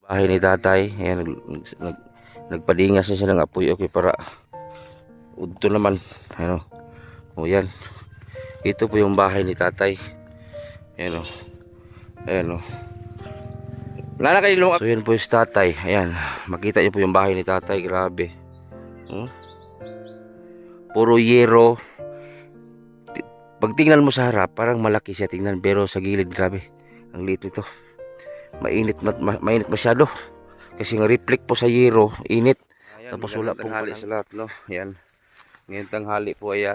Bahay ni tatay. Ayan, nagpadingas na siya ng apoy. Okay, para udto naman. Ano, o yan. Ito po yung bahay ni tatay. Ayan o. Ayan o. So yan po yung tatay. Ayan, makita niyo po yung bahay ni tatay. Grabe. Puro yero. Pag tingnan mo sa harap, parang malaki siya tingnan. Pero sa gilid, grabe. Ang liit nito. Mainit masyado. Kasi nga reflect po sa yero, init. Ayan, tapos wala pong tanghali sa lahat, no? Ayan. Ngayon tanghali po ay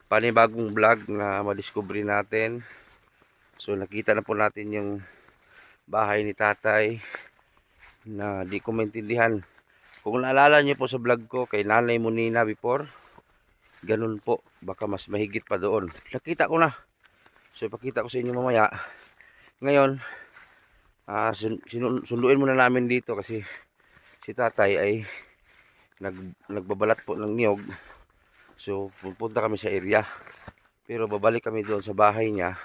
panibagong vlog na madiscovery natin. So nakita na po natin yung bahay ni tatay na di ko maintindihan. Kung naalala niyo po sa vlog ko kay Nanay Munina before, ganun po, baka mas mahigit pa doon. Nakita ko na. So ipakita ko sa inyo mamaya. Ngayon, sunduin muna namin dito kasi si tatay ay nagbabalat po ng niyog. So pupunta kami sa area. Pero babalik kami doon sa bahay niya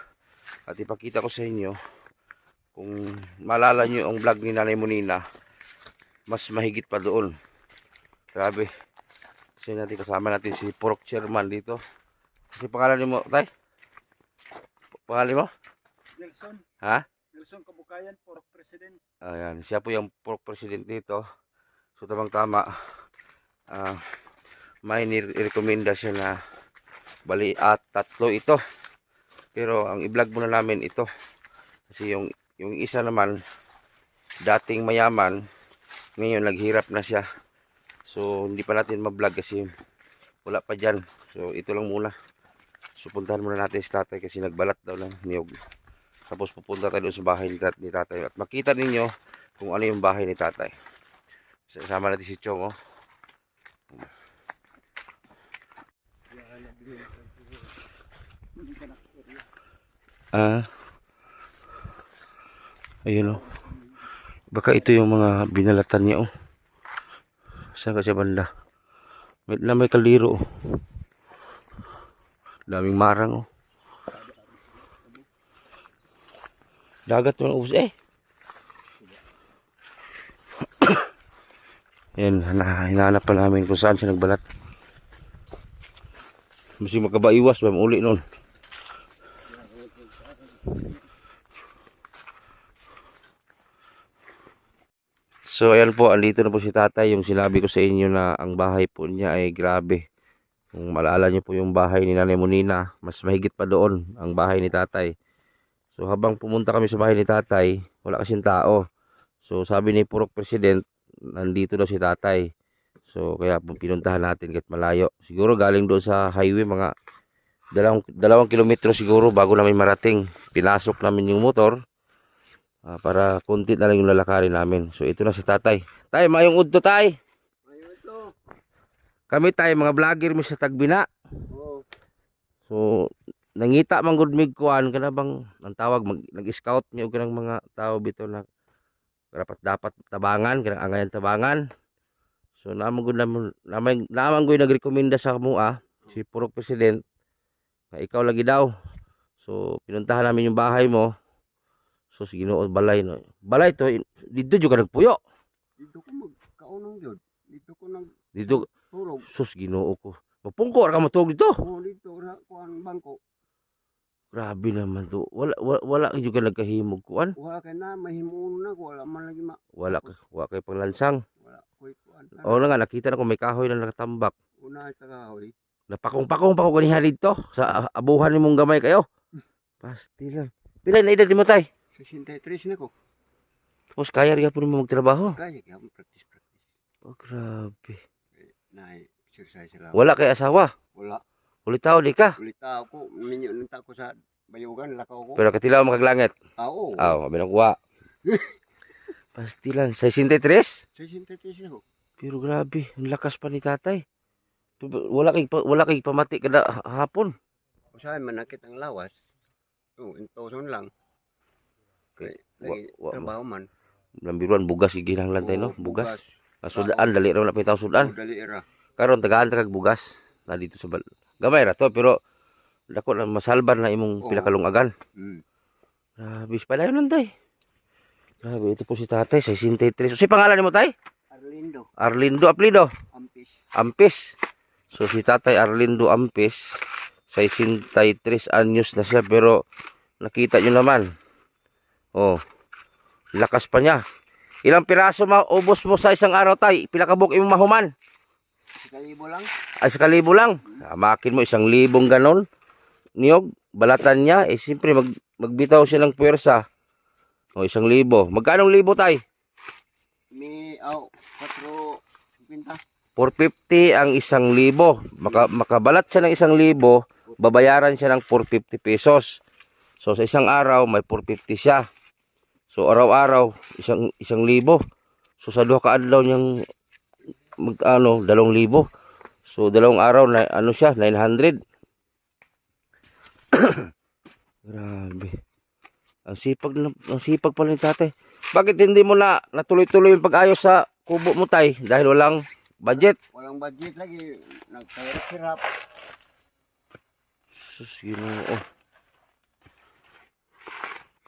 at ipakita ko sa inyo kung maalala nyo ang vlog ni Nanay Munina, mas mahigit pa doon. Grabe. Kasi natin kasama natin si Pork Chairman dito. Kasi pangalan mo, tay? Pangalan mo? Wilson. Ha? Wilson Kabukayan, Pork President. Ayan, siya po yung Pork President dito. So tamang tama. May nirekomenda siya na bali at tatlo ito. Pero ang i-vlog muna namin ito. Kasi yung isa naman dating mayaman, ngayon naghirap na siya. So hindi pa natin ma-vlog kasi wala pa dyan. So ito lang muna. So puntahan muna natin si tatay kasi nagbalat daw ng niyog. Tapos pupunta tayo sa bahay ni tatay at makita ninyo kung ano yung bahay ni tatay. Sama natin si Chong, oh. Ayun, oh. Baka ito yung mga binalatan niya, oh. Saan ka siya banda? May kaliro, oh. Daming marang, oh. Dagat yung ubos, eh. Yan, hinahanap pa namin kung saan siya nagbalat. Masi makabaiwas ba uli nun. So ayan po, andito na po si tatay. Yung sinabi ko sa inyo na ang bahay po niya ay grabe. Kung maalala niyo po yung bahay ni Nanay Munina, mas mahigit pa doon ang bahay ni tatay. So habang pumunta kami sa bahay ni tatay, wala kasing tao. So sabi ni Purok President, nandito daw si tatay. So kaya pinuntahan natin kahit malayo. Siguro galing doon sa highway, mga dalawang kilometro siguro bago namin marating. Pinasok namin yung motor. Para konti na lang yung lalakarin namin. So ito na si tatay. Tay, mayong udto tay. Mayong udto. Kami tay, mga vlogger mi sa Tagbina. Oo. So nangita man gud mig kuan kana bang ang tawag nag-scout mi og kanang mga tao bito na dapat tabangan kanang angayan tabangan. So naman gud nagrekomenda sa mua si Purok President na ikaw lagi daw. So pinuntahan namin yung bahay mo. So Ginoo balay no. Balay to dito jud ka nagpuyo. Dito ko magkaunong yun. Dito ko Dito nagtulog. sus Ginoo ko. Mapungko ra ka matulog dito. Oo, dito na kuan bangko. Grabe naman to. Wala jud ka nagkahimog kuan. Wala kay na mahimuon na wala man lagi Wala kay panglansang. Wala koy kuan. O na nga nakita na ko may kahoy na nakatambak. Una tagahoy. Napakong-pakong pa ko ganiha dito sa abuhan nimong gamay kayo. Pastilan. Pila na edad mo tay? 63 na ko. Tapos kaya rin po mo magtrabaho. Kaya kaya practice. Oh, grabe. Na exercise lang. Wala kay asawa. Wala. Ulitaw di ka. Ulita ako, minyo nanta ko sa bayugan, lakaw ko. Pero katilaw makaglangit. Oo. Mabi na kuha. Pastilan. 63? 63 na ko. Pero grabe, ang lakas pa ni tatay. Wala kay pamati kada hapon. Usahay manakit ang lawas. Oo, intoson lang. Kay lagi trabaho man. Lambiruan bugas iginahanglan tayo no, bugas. Sudaan dali ra na pitaw Oo, sudan. dali ra. Karon tagaan ta kag bugas na dito sa gamay ra to pero dako na masalbar na imong pinakalungagan. Grabe pa dayon tay. Grabe, ito po si tatay, 63. So, si pangalan mo, tay? Arlindo, Arlindo Aplido. Ampis. Ampis. So, si tatay Arlindo Ampis, 63 anyos na siya, pero nakita nyo naman. Oh, lakas pa niya. Ilang piraso maubos mo sa isang araw, tay? Pila ka buok imong mahuman? 1,000 lang. Ay, 1,000 lang. Makin mo 1,000 ganon. Niyog, balatan niya. Eh, siyempre, magbitaw siya ng puwersa. O, 1,000. Magkano libo, tay? May, 4.50. 450 ang 1,000. Makabalat siya ng 1,000, babayaran siya ng 450 pesos. So, sa isang araw, may 450 siya. So, araw-araw, 1,000. So, sa duha ka adlaw niyang 2,000. So, 2 araw na siya, 900. Grabe. Ang sipag pala ni tatay. Bakit hindi mo na natuloy-tuloy yung pag-ayos sa kubo mo, tay? Dahil walang budget. Walang budget lagi. Nagkahirap-hirap. Sus, Ginoo.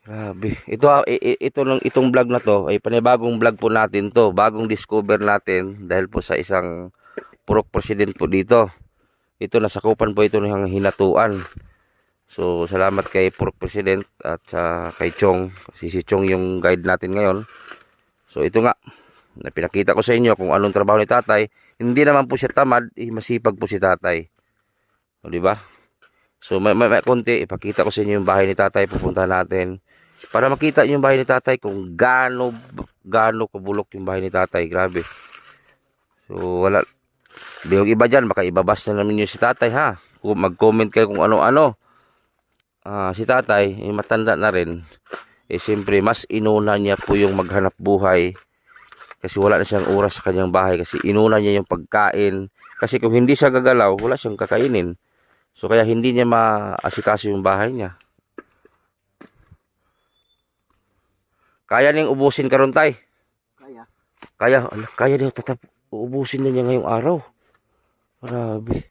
Grabe. Itong vlog na to ay panibagong vlog po natin to. Bagong discover natin dahil po sa isang purok president po dito. Ito nasakupan po ito ng hinatuan. So salamat kay purok president at sa kay Chong. Si Chong yung guide natin ngayon. So ito nga, na pinakita ko sa inyo kung anong trabaho ni tatay. Hindi naman po siya tamad, masipag po si tatay. O, di ba? So may konti, ipakita ko sa inyo yung bahay ni tatay. Pupunta natin para makita niyo yung bahay ni tatay kung gaano kabulok yung bahay ni tatay. Grabe. So wala, yung iba dyan, baka ibabas na namin yung si tatay, ha. Kung mag-comment kayo kung ano-ano. Si tatay, matanda na rin. Siyempre, mas inuna niya po yung maghanap buhay. Kasi wala na siyang oras sa kanyang bahay. Kasi inuna niya yung pagkain. Kasi kung hindi siya gagalaw, wala siyang kakainin. So, kaya hindi niya maasikaso yung bahay niya. Kaya niyang ubusin karon, tay? Kaya niya ubusin na niya ngayong araw. Grabe.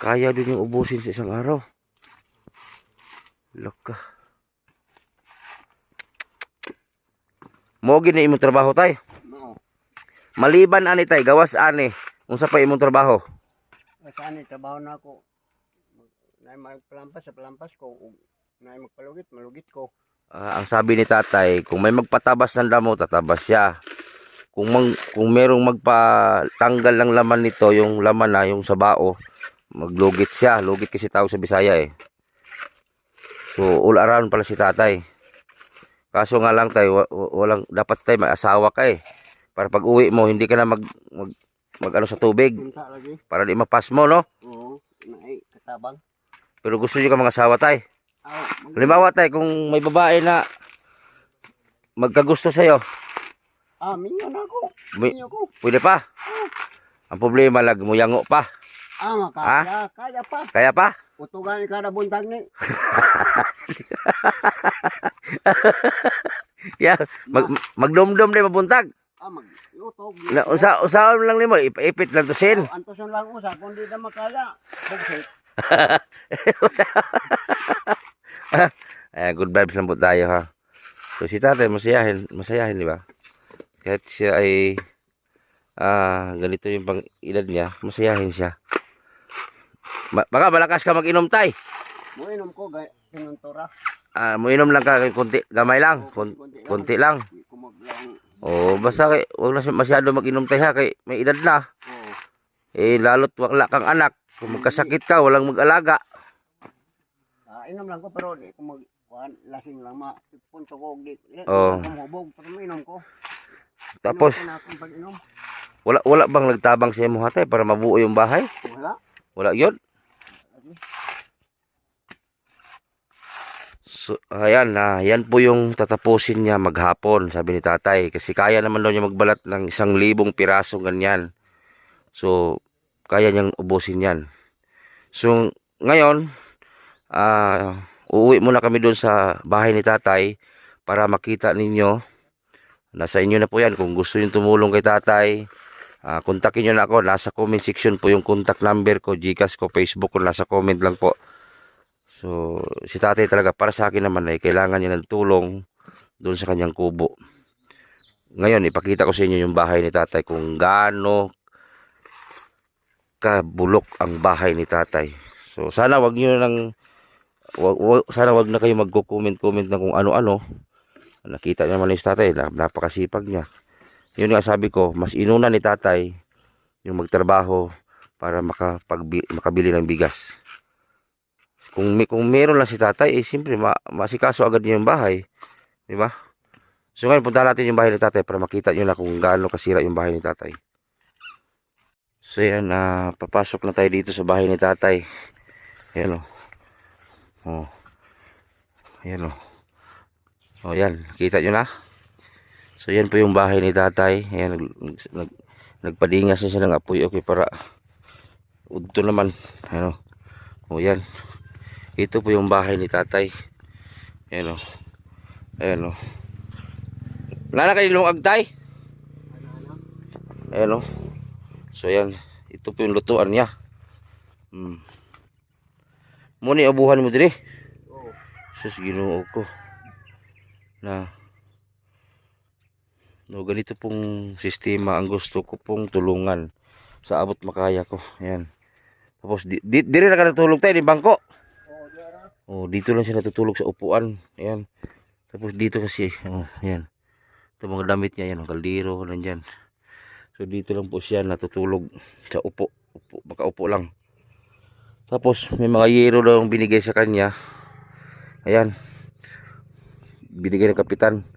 Kaya din yung ubusin sa isang araw. Laka. Mo gini imong trabaho, tay? No. Maliban ani, tay, gawas ani. Unsa pa imong trabaho? Saan trabaho na ako. Na magpalampas ko. Na magpalugit, malugit ko. Ang sabi ni tatay, kung may magpatabas ng damo, tatabas siya. Kung merong magpatanggal ng laman nito, yung laman na, yung sabao, maglugit siya. Lugit kasi tawag sa Bisaya eh. So, all around pala si tatay. Kaso nga lang tayo, walang, dapat tayo may asawa ka eh. Para pag uwi mo, hindi ka na mag ano sa tubig. Punta lagi. Para di mapas mo, no? Oo. Katabang. Pero gusto nyo ka mga asawa tay. Halimbawa tay, kung may babae na magkagusto sa'yo. Minyo na ako. Minyo ko. Pwede pa. Ang problema lag mo yango pa. Kaya pa. Kaya pa? Utugan ni kada buntag ni. Yeah, magdumdum din mabuntag. Mag-utog. Usaon lang nimo, ipit lang to sin. Antoson lang usa kung di na makaya. Bugsit. Good vibes lang po tayo, ha. So si tatay masayahin, di ba? Kahit siya ay ganito yung pang edad niya, masayahin siya. Baka malakas ka mag-inom, tay. Muinom ko pinuntura. Muinom lang ka, konti, gamay lang, konti lang. Basta huwag na masyado mag-inom, tay, ha, kay may edad na. Lalo't wala kang anak. Kung magkasakit ka, walang mag-alaga. Inom lang ko pero di ko lasing lang punto ko kumubog pero mainom ko. Tapos wala bang nagtabang sa imo, hatay, para mabuo yung bahay? Wala yun. So ayan, yan po yung tatapusin niya maghapon, sabi ni tatay, kasi kaya naman daw niya magbalat ng 1,000 piraso ganyan. So kaya niyang ubusin yan. So ngayon uuwi muna kami doon sa bahay ni tatay para makita ninyo. Nasa inyo na po yan. Kung gusto nyo tumulong kay tatay, kontakin nyo na ako. Nasa comment section po yung contact number ko, Gcash ko, Facebook ko. Nasa comment lang po. So si tatay talaga, para sa akin naman ay kailangan niya ng tulong doon sa kanyang kubo. Ngayon, ipakita ko sa inyo yung bahay ni tatay kung gaano kabulok ang bahay ni tatay. So, sana wag niyo nang sana wag na kayo magko-comment-comment na kung ano-ano. Nakita niyo naman yung tatay, napakasipag niya. Yun nga sabi ko, mas inuna ni tatay yung magtrabaho para makabili ng bigas. Kung meron lang si tatay, siyempre masikaso agad niya yung bahay. Di ba? So ngayon, punta natin yung bahay ni tatay para makita nyo na kung gaano kasira yung bahay ni tatay. So yan, papasok na tayo dito sa bahay ni tatay. Ayan o. Oh. Ayan o. Oh, yan. Kita nyo na. So yan po yung bahay ni tatay. Ayan, nagpadingas na siya ng apoy. Okay, para udto naman. Ayan o. Oh, yan. Ito po yung bahay ni tatay. Ayan o. Ayan o. Nana kayo lumag tay? Ayan o. So yan. Ito po yung lutuan niya. Muna abuhan mo diri. Sus, Ginoo ko. Na. No, ganito pong sistema ang gusto ko pong tulungan. Sa abot makaya ko. Ayan. Tapos diri na ka natulog tayo, di bangko. Oh, dito lang siya natutulog sa upuan. Ayan. Tapos dito kasi, oh, ayan. Ito mga damit niya, yan, kaldero, nandyan. So dito lang po siya natutulog sa upo, makaupo lang. Tapos may mga yero daw binigay sa kanya. Ayan. Binigay ng kapitan.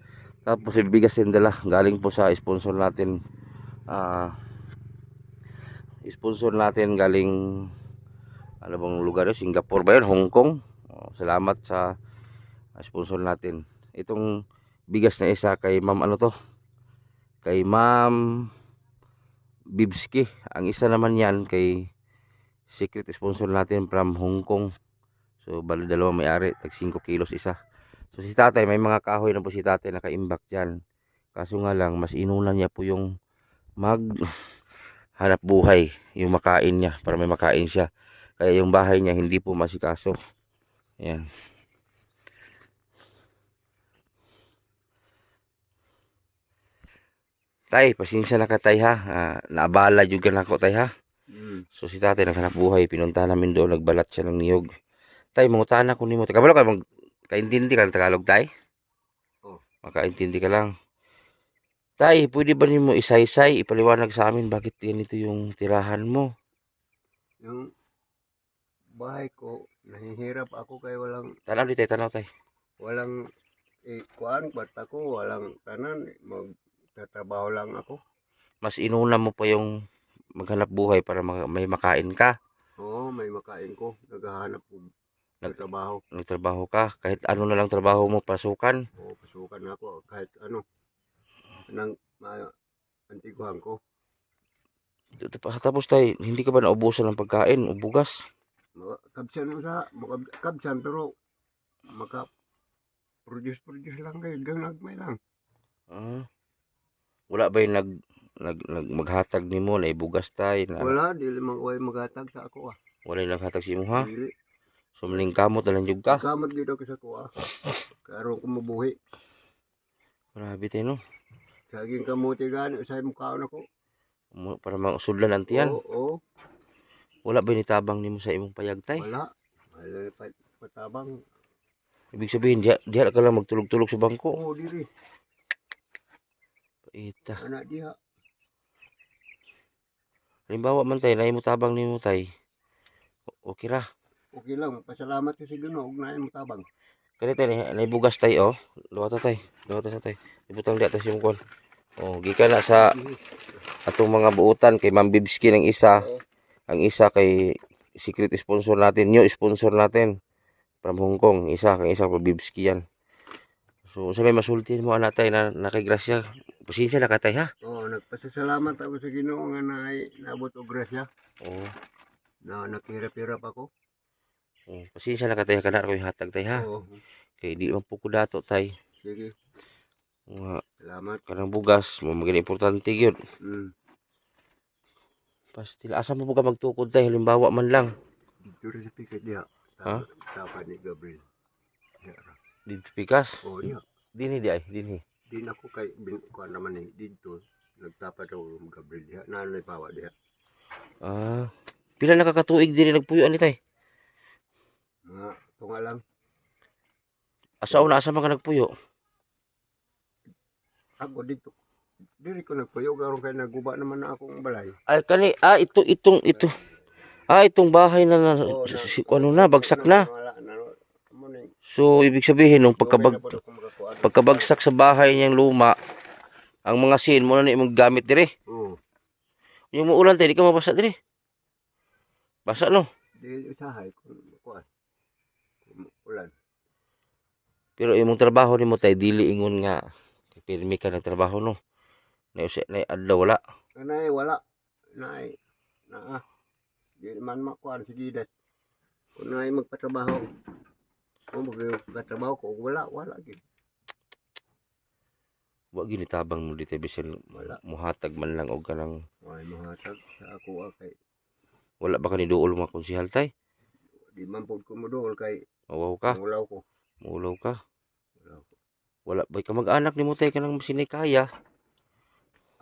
Tapos ibigas din dala, galing po sa sponsor natin. Sponsor natin galing, ano bang lugar yun? Singapore ba yun? Hong Kong. Salamat sa sponsor natin. Itong bigas na isa kay ma'am, ano to, kay ma'am Bibski. Ang isa naman yan kay secret sponsor natin from Hong Kong. So bali dalawang may-ari, tag 5 kilos isa. So si tatay, may mga kahoy na po si tatay nakaimbak dyan. Kaso nga lang, mas inunan niya po yung hanap buhay, yung makain niya, para may makain siya. Kaya yung bahay niya hindi po masikaso. Ayan. Tay, pasensya na ka tay ha. Naabala juga na ako tay ha. So si tatay naghanap buhay, pinunta namin doon, nagbalat siya ng niyog. Tay, mangutan ako nimo. Kabalo ka kaintindi ka ng Tagalog tay? Oh. Makaintindi ka lang. Tay, pwede ba nimo isaysay, ipaliwanag sa amin bakit ganito yung tirahan mo? Yung bahay ko, nahihirap ako kay walang Tanaw di tay, tanaw tay. walang kuan, bata ko, walang tanan, magtatrabaho lang ako. Mas inuna mo pa yung maghanap buhay para may makain ka. Oo, may makain ko, naghahanap ko ng trabaho. Nagtrabaho ka, kahit ano na lang trabaho mo, pasukan. Oo, pasukan ako, kahit ano, nang antiguhan ko. Tapos tay, hindi ka ba naubusan ng pagkain o bugas? Kabsan sa, kabsan, pero maka-produce lang kayo, ganagmay lang. Wala ba yung maghatag nimo na ibugas tay? Wala, di limang uway maghatag sa ako Wala yung naghatag si mo ha? Dili. So maling kamot na lang jug ka? Kamot dito ko sa ako Karoon ko mabuhi. Grabe tayo no? Saging kamuti gani, sa mukhaon ako. Para mausudlan ang tiyan. Oo. Wala ba nitabang nimo sa imong payag tay? Wala. Wala patabang. Ibig sabihin, diha ka lang magtulog-tulog sa bangko. Oo, diri. Paita. Anak diha. Halimbawa man tay, naimo tabang nimo tay. Okay ra. Okay lang, pasalamat ko sa Ginoo ug naay mo tabang. Kani tay, naibugas tay oh. Luwata tay. Luwata sa tay. Ibutang diha tay si mong. Oh, gikan na sa atong mga buutan kay Ma'am Bibski ng isa. Ang isa kay secret sponsor natin, new sponsor natin from Hong Kong. Isa pa Bibski yan. So sa may masultin mo anak tay na nakaigrasya. Pasensya na ka tay ha. Oo, nagpasalamat ako sa Ginoo nga naabot og grasya. Oo. Na nakirap-hirap ako. Pasensya na ka tay kana ko hatag tay ha. Oo. Kay di man po ko dato tay. Sige. Salamat. Kanang bugas mo maging importante gyud. Pastil asa mo ka magtukod tay halimbawa man lang. Dito rin sa pikat diha. Ha? Tapan ni Gabriel. Dito pikas. Oo, diha. Dinhi di ay, dinhi. Di na ko kay kuan naman ni dito. Nagtapad ako ng Gabriel diha. Nanay pawa diha. Ah, pila nakakatuig diri nagpuyo ani tay? Mga tunga lang. Asa una asa man ka nagpuyo? Ako dito. Dili ko nagpuyo karon kay naguba naman na akong balay. Ay kani ito. Itong bahay na, ano na, bagsak na. Wala na. Amo ni. So ibig sabihin nung Dugay na po ako makakuan. pagkabagsak sa bahay niyang luma, ang mga sin mo na imong gamit dire. Oo. Yung muulan tay di ka mabasa dire. Basa no. Dili usahay kung kuan. Ulan. Pero imong trabaho nimo tay dili ingon nga pirmi ka ng trabaho no. Na adlaw wala. Anay wala. Nay. Naa. Di man makuan sa gidat. Kung nay magpatrabaho. Kung magpatrabaho ko wala gid. Wa ginitabang mo dito bisan Wala. muhatag man lang og kanang Ay mahatag sa ako kay wala ba kani duol mga konsehal tay? di man pod ko modol kay Mawaw ka, ulaw ko. muulaw ka. Ulaw ko. Wala ba ka mag-anak nimo tay kanang masinay kaya?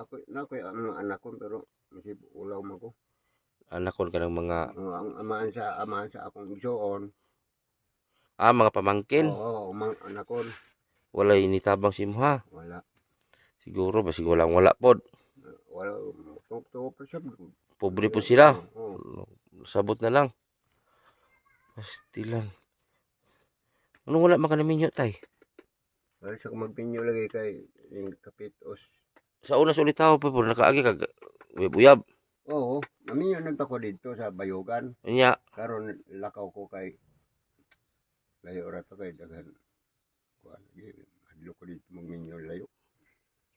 Ako na ko ang anak ko pero masib ulaw man ko. Anakon ka ng mga Ang amahan sa akong igsoon. mga pamangkin. Oo, ang anak ko Wala initabang si mo ha. wala. Siguro basig wala pod. Wala to pa siya. Pobre po sila. Oo. Sabot na lang. Pastilan. Ano wala man ka naminyo tay? Wala siya magpinyo lagi kay yung kapitos. Sa una sa ulitaw pa po nakaagi kag uyab. Oo, naminyo nagtako dito sa Bayogan. Nya Karon lakaw ko kay layo ra to kay daghan kuan hadlo ko dito magminyo layo.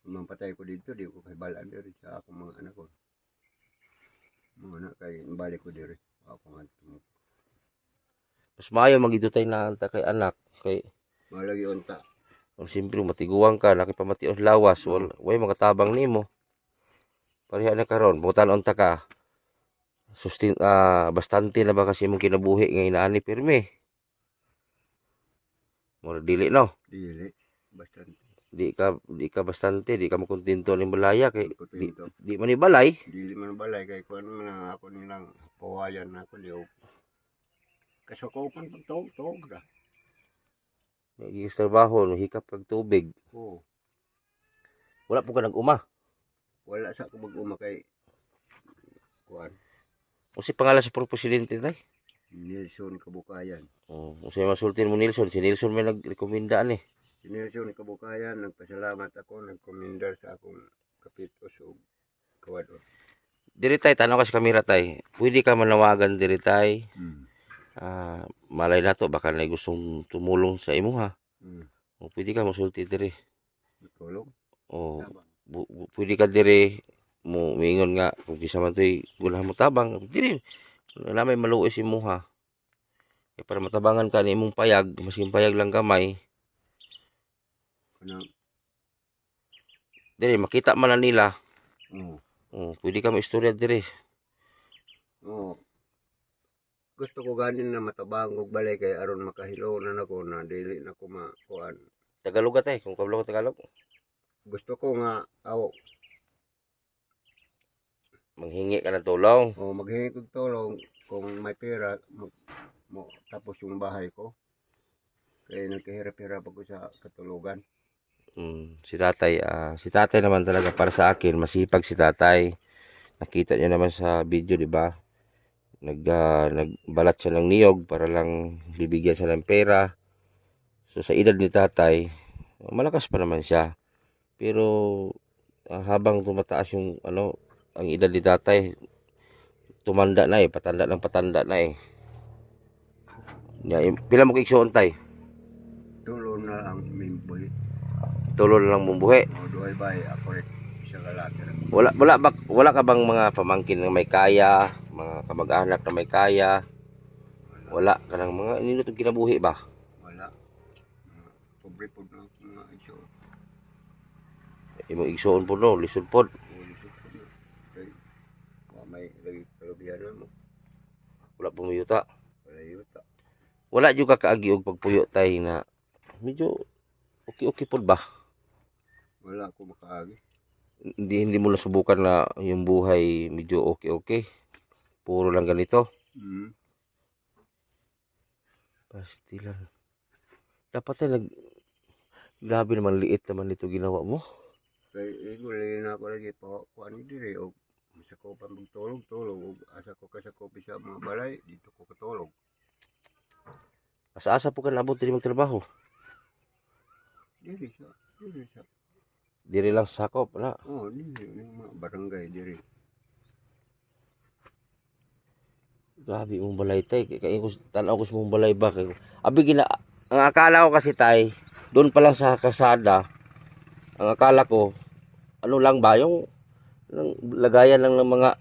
Mampatay ko dito di ko kay balaan diri sa akong mga anak ko. Mga anak kay balik ko diri. Ako nga mas maayo magidutay na anta kay anak kay malagi unta. kung simpre matiguang ka nakipamatios lawas way makatabang nimo. Pareha na karon butan unta ka. Bastante na ba kasi mong kinabuhi nga inaani pirmi? Mura dili no. Dili bastante. Di ka bastante, di ka makontento ning balaya kay Kutinto. di man ibalay. Dili man balay kay kuan man ako nilang pawayan na ako diyo. Kasako pan tog ra. Nagigis trabaho, hikap kag tubig. Oo. Wala po ka nag-uma. Wala sa ko mag-uma kay kuan Kung si pangalan sa presidente tay. Nelson Kabukayan. Kung siya masultin mo Nelson, si Nelson may nagrekomenda ni. Si Nelson Kabukayan nagpasalamat ako nagkomendar sa akong kapitos o kawador. Diri tay, tanong ka sa kamera tay. Pwede ka manawagan diri tay. Malay na to, baka na gustong tumulong sa imo ha. O pwede ka masulti diri. Tulong. O pwede ka diri mo mingon nga kung kisa man to'y gulahan mo tabang. Diri, na may maluoy si mo ha. E para matabangan ka ni imong payag, maski payag lang gamay. Kanang Diri, makita man na nila. Pwede ka maistorya diri. gusto ko ganin na matabang og balay kay aron makahilo na nako na dili na ko makuan. Tagalog tay, kung kabalo ko Tagalog. Gusto ko nga Manghingi ka ng tulong. maghingi kog tulong kung may pera mo tapos yung bahay ko. Kaya nagkahirap-hirap ako sa katulugan. Si tatay naman talaga para sa akin, masipag si tatay. Nakita niyo naman sa video, di ba? Nagbalat siya ng niyog para lang bibigyan siya ng pera. So sa edad ni tatay, malakas pa naman siya. Pero habang tumataas yung ang edad ni tatay, tumanda na patanda na eh. Pila mo kiksuon tay? Tulo na ang mimboy. Tulo na lang mumbuhi. Duhay bay ako rin siya kalaki. Wala ka bang mga pamangkin na may kaya, mga kamag-anak na may kaya? Wala ka ng mga ninutong kinabuhi ba? Wala. Pobre po na mga iso. Imo igsuon po no, lisod pod. May lagi kalubihan mo. Wala pumuyuta. Wala yuta. Wala juga kaagi og pagpuyo tay na medyo Okay po ba? Wala ko makaagi. Hindi mo nasubukan na yung buhay medyo okay. Puro lang ganito. Mm. Pastilan. Dapat ay grabe naman liit naman ito ginawa mo. Kay iguli na ako lagi po kuan diri og sa ko pa magtulog og asa ko kasakopi sa mga balay dito ko katulog. Asa-asa po ka naabot diri magtrabaho. Diri sa Diri lang sa sakop na. oh diri yung mga barangay diri. Grabe mong balay tay. Kaya ko tanaw ko sa mong balay ba kay. Abi ang akala ko kasi tay, doon pa lang sa kasada. Ang akala ko ano lang ba yung lagayan lang ng mga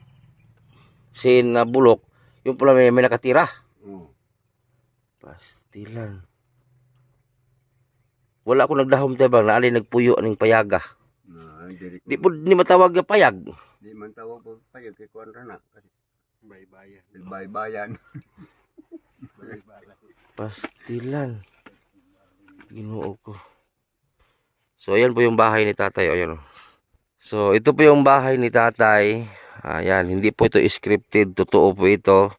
sin na bulok, yung pala may nakatira. Oh. Pastilan. Wala ko nagdahom tayo bang naali nagpuyo ning payaga. Na diri ko. Di po ni matawag nga payag. Di man tawag po payo kay kuan ra na kasi baybayan. Pastilan. Ginoo ko. So ayan po yung bahay ni tatay. Ayan. So ito po yung bahay ni tatay. Ayan, hindi po ito scripted, totoo po ito.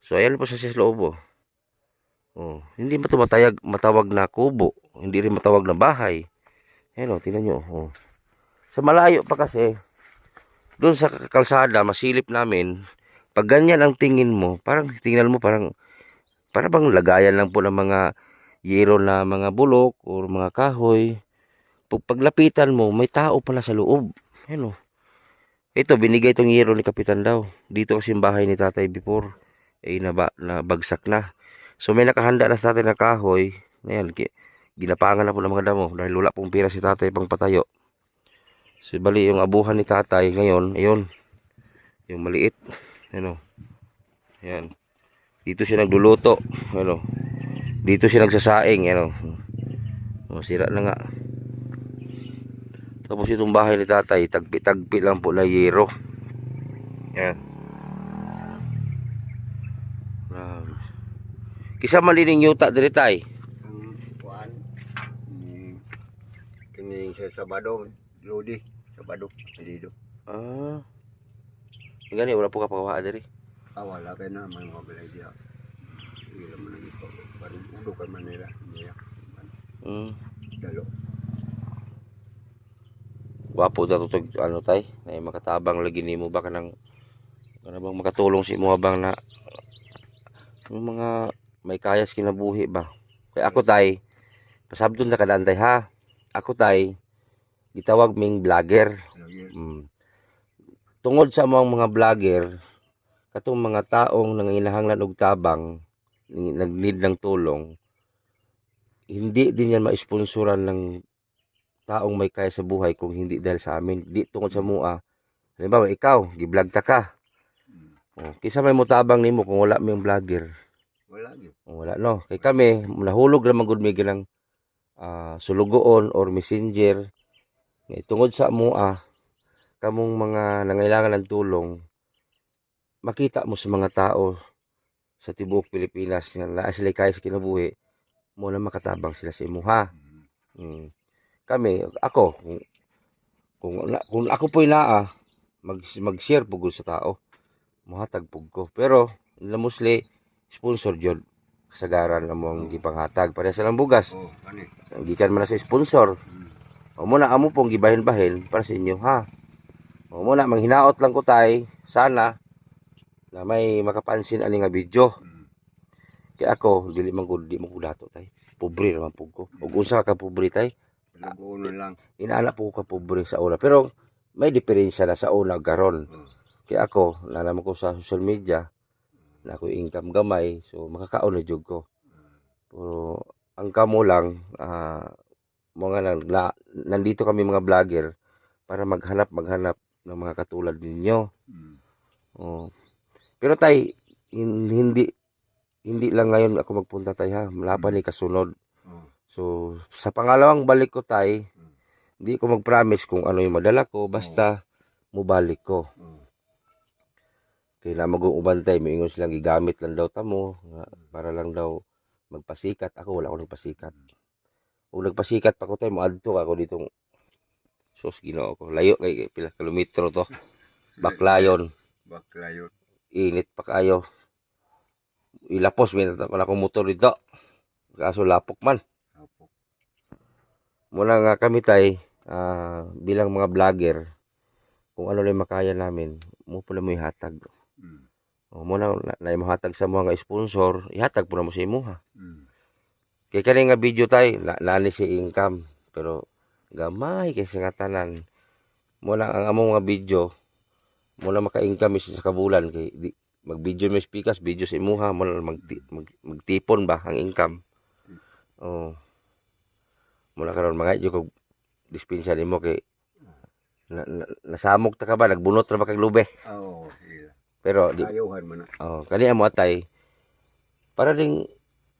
So ayan po sa loob. Oh, hindi ba ito matawag na kubo? Hindi rin matawag na bahay. Ayan o, tingnan nyo. Oh. Sa malayo pa kasi, doon sa kalsada, masilip namin, pag ganyan ang tingin mo, parang tingnan mo parang bang lagayan lang po ng mga yero na mga bulok o mga kahoy. Paglapitan mo, may tao pala sa loob. Ayan o. Ito, binigay itong yero ni Kapitan daw. Dito kasi yung bahay ni tatay before. Nabagsak na. So may nakahanda na sa tatay na kahoy. Ayan, ginapangan na po ng mga damo. Dahil wala pong pira si tatay pang patayo. So bali yung abuhan ni tatay ngayon, ayun. Yung maliit. Ayan o. Ayan. Dito siya nagluluto. Ayan o. Dito siya nagsasaing. Ayan o. Sira na nga. Tapos itong bahay ni tatay, tagpi-tagpi lang po na yero. Yan. Kisa malining yuta diri tay. Ang kuan ni kini sa Sabado, Lodi, Sabado, dito. Gani wala po ka pagawa diri. Wala kay na may mga balay diha. Ila man ang ito. Parang ulo ka Manila niya. Dalo. Wapo ta tutog ano tay, na makatabang lagi nimo ba kanang bang makatulong si mo habang na yung mga may kayas kinabuhi ba. Kaya ako tay, pasabton na kadaan tay ha. Ako tay, gitawag ming vlogger. Tungod sa mga vlogger, katong mga taong nanginahanglan og tabang, nag-need ng tulong, hindi din yan ma-sponsoran ng taong may kaya sa buhay kung hindi dahil sa amin. Di tungod sa mua. Halimbawa, ikaw, giblog ta ka. Kisa may mutabang nimo kung wala may vlogger. Wala gyud. Wala no. Kay kami, nahulog ra man gud mi ganang sulugoon or messenger. Tungod sa mua, kamong mga nangailangan ng tulong, makita mo sa mga tao sa tibuok Pilipinas nga naa sila kaya sa kinabuhi, mo na makatabang sila sa imuha. Kami, ako, kung ako po'y naa, mag-share pugod sa tao. Muhatag pug ko. Pero, mostly, sponsor jud kasagaran na mong gipanghatag para sa lang bugas. Gikan man na sa sponsor. O muna amo pong gibahin-bahin para sa inyo ha. O muna manghinaot lang ko tay, sana na may makapansin ani nga video. Kaya ako dili man gud di mo dato tay. Pobre naman pug ko. Ug unsa ka pobre tay? Lang. Inaana po ka pobre sa una pero may diferensya na sa una garon. Kaya ako nalaman ko sa social media na ako income gamay, so makakaon na jud ko. Pero ang kamo lang, nandito kami mga vlogger para maghanap ng mga katulad ninyo. Pero tay, hindi lang ngayon ako magpunta tay ha, malapan ni kasunod. So sa pangalawang balik ko tay, hindi ko mag-promise kung ano yung madala ko, basta mubalik ko. Kaya mag-uubantay, may ingon silang gigamit lang daw tamo para lang daw magpasikat. Ako wala ko nagpasikat. Ug nagpasikat pa ko tay moadto ako ditong sus Ginoo ko. Layo kay pila kilometro to. Baklayon, Baklayon. init pa kayo. Ilapos may na akong motor dito. Kaso lapok man. Apo. Muna nga kami tay bilang mga vlogger kung ano lang makaya namin, mo pala mo ihatag. Mm. O muna na ihatag sa mga sponsor, ihatag po na mo sa imo ha. Mm. Kaya kani nga video tay, nani si income pero gamay kay sa tanan. Muna ang among mga video, muna maka-income sa kabulan kay di, mag-video may speakers, video sa imo ha, muna magtipon ba ang income. Oh. Muna karon mga idyo kog dispensa nimo kay nasamok ta ka ba, nagbunot ra ba kag lube. Oo. Iya. Pero di Ayuhan mo na. kani amo atay para ding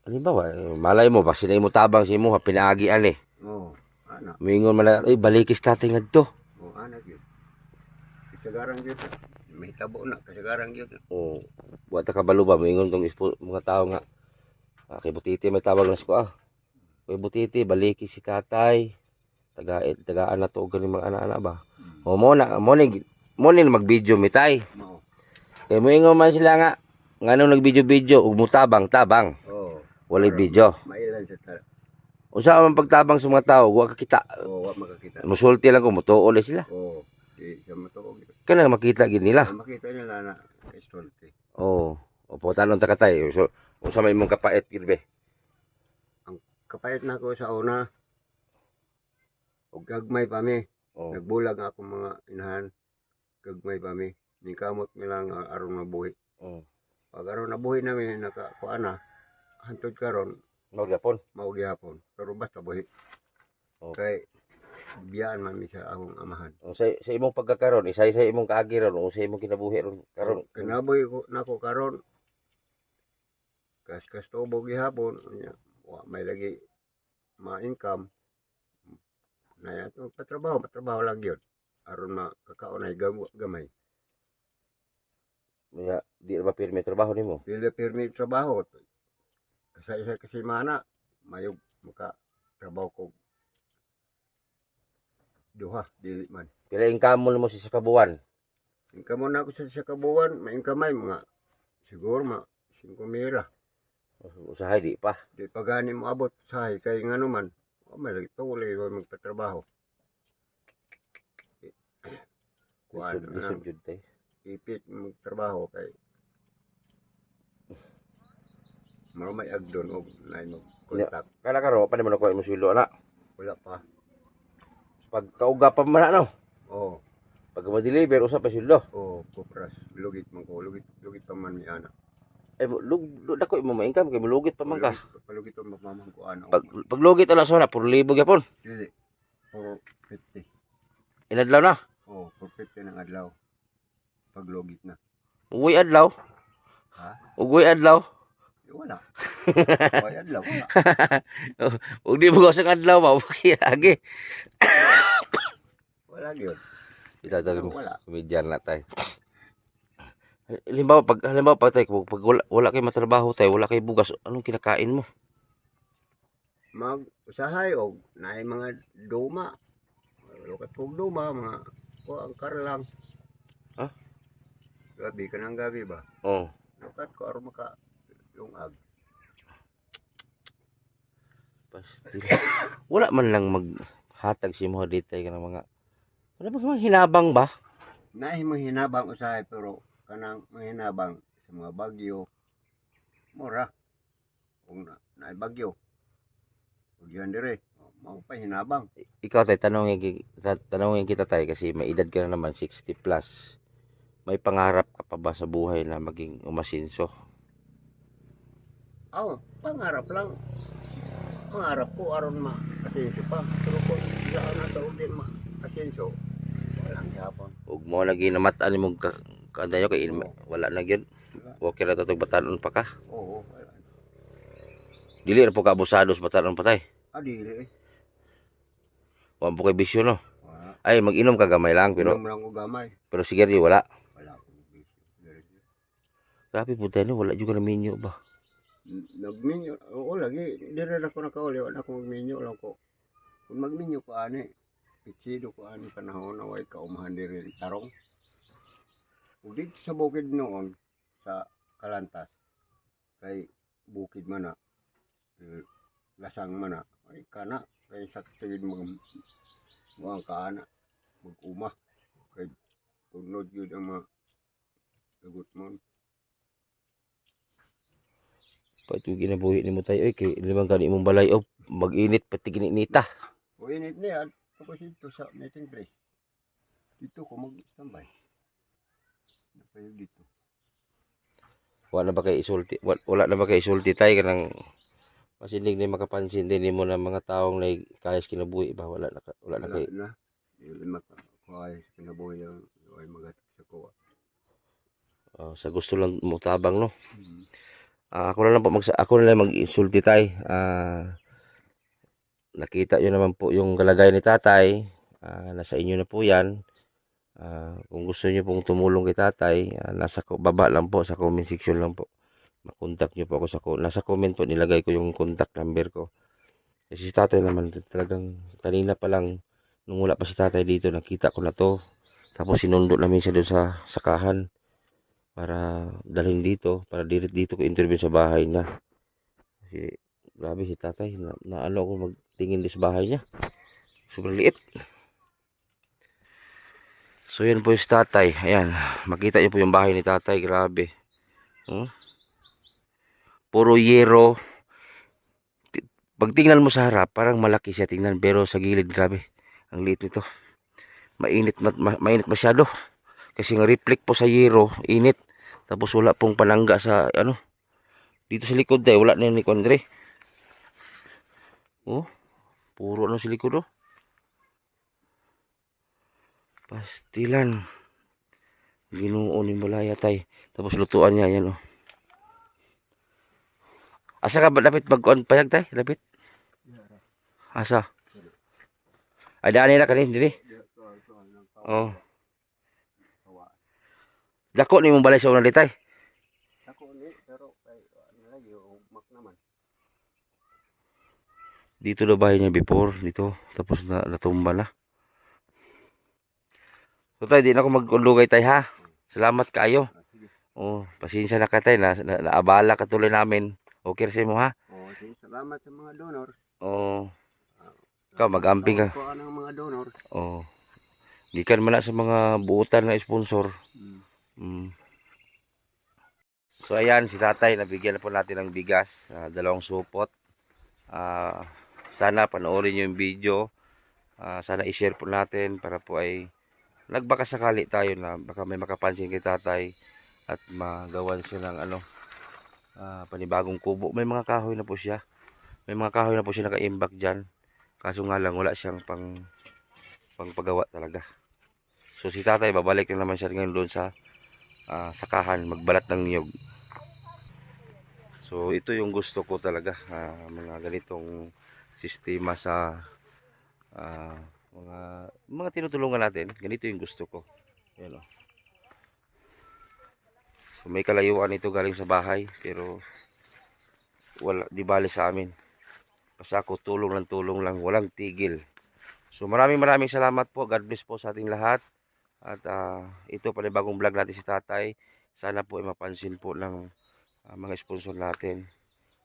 halimbawa malay mo ba sila imo tabang sa imo ha pinaagi ani. Oo. Ana. Mingon man ay balikis tatay ngadto. Oo, ana gyud. Kasagaran gyud. May tabo na kasagaran gyud. Oh, buat ta kabalo ba mingon tong mga tao nga kay butiti may tawag na ko kay butiti balikis si tatay. Tagaan na to og ganing mga ana-ana ba. O mo ni mag-video mitay. Mao. Kay moingon man sila nga nganong nag-video-video ug mutabang-tabang. Oo. Walay video. Mailan sa ta. Usa man pagtabang sa mga tao, wa ka kita. Oo, wa makakita. Musulti lang ko mutuol sila. Oo. Di sa matuog. Kana makita gid nila. Makita nila na kay Stolte. Oo. Opo tanon ta katay. So usa may imong kapait gid be. Kapait na ko sa una. Og gagmay pa mi. Oh. Nagbulag nga akong mga inahan. Gagmay pa mi. Ni kamot mi lang aron nabuhi. Oh. Pag aron nabuhi namin nakakuan na. Hantod karon Mao gyapon. mao gyapon. Pero basta buhi. Oh. Kay biyaan man mi sa akong amahan. Sa imong pagkakaron, isa imong kaagi ron o sa imong kinabuhi ron karon. Kinabuhi ko nako karon. Kas tubo gihapon nya. Wa may lagi ma-income. Na ato matrabaho lang yun. Aron makakaunay gamay. Maya di ra ba pirmi trabaho nimo? Dili pirmi trabaho. Kasi mana mayog maka trabaho ko duha dili man. Pila income mo sa kabuan? Income mo na ako sa kabuan, ma-income mga siguro 5 mira. Usahay di pa. Di pa gani mo abot sahay kay ngano man. O may lagi tuloy magpatrabaho. Kuan Lisod jud tay. ipit magtrabaho kay maro may agdon og naay mo kontak. Kana karon pa naman ako imong sweldo ana. Wala pa. Pag kauga pa man ano. Oo. Pag ma-deliver usa pa sweldo. Oo, kupras. Lugit man ko. Lugit pa man ni ana. Ay dako imo ma-income kay mulugit pa man ka. Palugit pa magmamang ko ano. Pag lugit ana sa na 4,000 gyapon. Dili. 450. Inadlaw na. Oo, 450 ng adlaw. Pag lugit na. Ugoy adlaw. Ha? Ugoy adlaw. Wala. Wala adlaw. Wala. Ug di mo sa adlaw ba okay agi. Wala gyud. Ita ta Wala. medyan na tay. Halimbawa pag tay pag wala kay matrabaho tay, wala kay bugas, anong kinakain mo? Mag-usahay og naay mga duma. Lukat kog duma mga ang karlang. Ha? Gabi ka ng gabi ba? Oh. Lukat ko aron maka lungag. Pastil. Wala man lang maghatag si mo dito ka ng mga wala ba mga hinabang ba? Naay mo hinabang usahay pero kanang mahinabang sa mga bagyo mura. Kung naay bagyo. Ug yan dire, mao pa hinabang. Ikaw tay tanongin kita tay kasi may edad ka na naman 60 plus. May pangarap ka pa ba sa buhay na maging umasinso? Pangarap lang. Pangarap ko aron ma-asenso pa. Pero kung saan na taon din ma-asenso, walang hapon. Ug mo lagi namataan imong kandayo kay wala na gyud. Okay ra tatog batanon pa ka. Oo, wala. Dili ra po ka abusado sa batanon pa tay. Dili eh. Wa po kay bisyo no. Wala. Ay mag-inom ka gamay lang pero Inom lang ko gamay. sigarilyo wala. Wala akong bisyo. Grabe po tayo, wala juga na minyo ba? Nagminyo, oo lagi, dire na ko nakauli, wala ako magminyo lang ko. Kung magminyo ko ani, pitsido ko ani panahon na way kaumahan dire tarong. Ug dito sa bukid noon, sa Kalantas, kay bukid man na, lasang man na, ay kana, kay sa tigid mga kaana, mag-uma, kay unod yun ang mga lagot mo. Pati yung ginabuhi ni mo tayo, kay limang gani mong balay, mag-init pati gininita. O init niya, tapos dito sa meeting place. Dito ko mag-standby. Napayo dito. Wala na ba kay isulti? Wala na ba kay isulti tayo kanang masinig na makapansin din mo na mga taong na kayas kinabuhi ba? Wala na Wala kay na. Yung makakuhay sa kinabuhi yung ay magatik sa kuha. sa gusto lang mo tabang no. Hmm. Ako na lang mag-isulti tayo. Nakita nyo naman po yung kalagayan ni tatay. Nasa inyo na po yan. Kung gusto niyo pong tumulong kay tatay, nasa baba lang po sa comment section lang po. Makontak niyo po ako nasa comment po nilagay ko yung contact number ko. Kasi si tatay naman talagang kanina pa lang nung wala pa si tatay dito nakita ko na to. Tapos sinundo namin siya doon sa sakahan para dalhin dito para dito ko interview sa bahay niya. Kasi grabe si tatay na ano ako magtingin din sa bahay niya. Sobrang liit. So yan po yung tatay. Ayan. Makita niyo po yung bahay ni tatay. Grabe. Puro yero. Pag tingnan mo sa harap, parang malaki siya tingnan. Pero sa gilid, grabe. Ang liit nito. Mainit masyado. Kasi nga reflect po sa yero. Init. Tapos wala pong panangga sa ano. Dito sa likod tayo. Wala na yung likod Andre. Puro ano sa likod Pastilan. Ginoo ni Malaya tay. Tapos lutuan niya yan Asa ka ba dapat magkuan payag tay? Dapat? Asa? Ay daan nila kanin diri. Oh. Dako ni mong balay sa unang ditay. Ako ni pero kay ano lagi mak naman. Dito na bahay niya before dito tapos natumba na. So tay di na ako magulugay tay ha. Salamat kaayo. Pasensya na ka tay naabala ka tuloy namin. Okay sa mo ha. Sige, salamat sa mga donor. Ikaw mag-amping ka. Ko ang mga donor. Gikan man na sa mga buutan na sponsor. So ayan si tatay nabigyan na po natin ng bigas, 2 supot. Sana panoorin niyo yung video. Sana i-share po natin para po ay nagbaka sakali tayo na baka may makapansin kay tatay at magawan siya ng panibagong kubo. May mga kahoy na po siya. May mga kahoy na po siya naka-imbak dyan. Kaso nga lang wala siyang paggawa talaga. So si tatay babalik na naman siya ngayon doon sa sakahan magbalat ng niyog. So ito yung gusto ko talaga, mga ganitong sistema sa mga tinutulungan natin. Ganito yung gusto ko. Yan So may kalayuan ito galing sa bahay pero wala di bali sa amin. Kasi ako tulong lang, walang tigil. So maraming salamat po. God bless po sa ating lahat. At ito panibagong vlog natin si tatay. Sana po ay mapansin po ng mga sponsor natin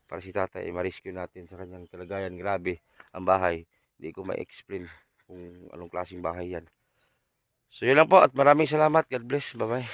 para si tatay ay ma-rescue natin sa kanyang kalagayan. Grabe ang bahay. Hindi ko ma-explain kung anong klaseng bahay yan. So yun lang po at maraming salamat. God bless. Bye bye.